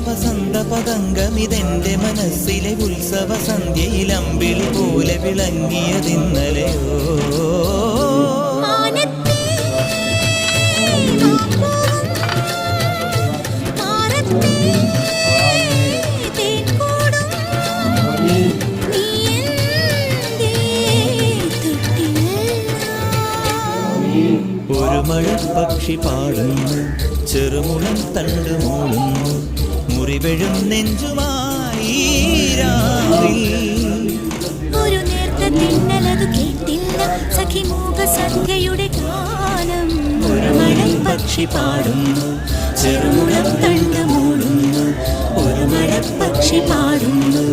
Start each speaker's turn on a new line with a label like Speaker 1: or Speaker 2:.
Speaker 1: വസന്ത പതംഗമിതെന്റെ മനസ്സിലെ ഉത്സവ സന്ധ്യയിൽ അമ്പിളി പോലെ വിളങ്ങിയതിന്നലെയോ ഒരു മഴപ്പക്ഷി പാടുന്നു, ചെറുമുളം തണ്ട് മൂളുന്നു, മുറിവെഴും നെഞ്ചുമായി
Speaker 2: ഒരു നേർത്ത തിന്നലതു കേട്ടില്ല സഖി മൂകസന്ധ്യയുടെ ഗാനം.
Speaker 1: ഒരു മഴപ്പക്ഷി പാടുന്നു, ചെറുമുളം തണ്ട് മൂളുന്നു, ഒരു മഴപ്പക്ഷി പാടുന്നു.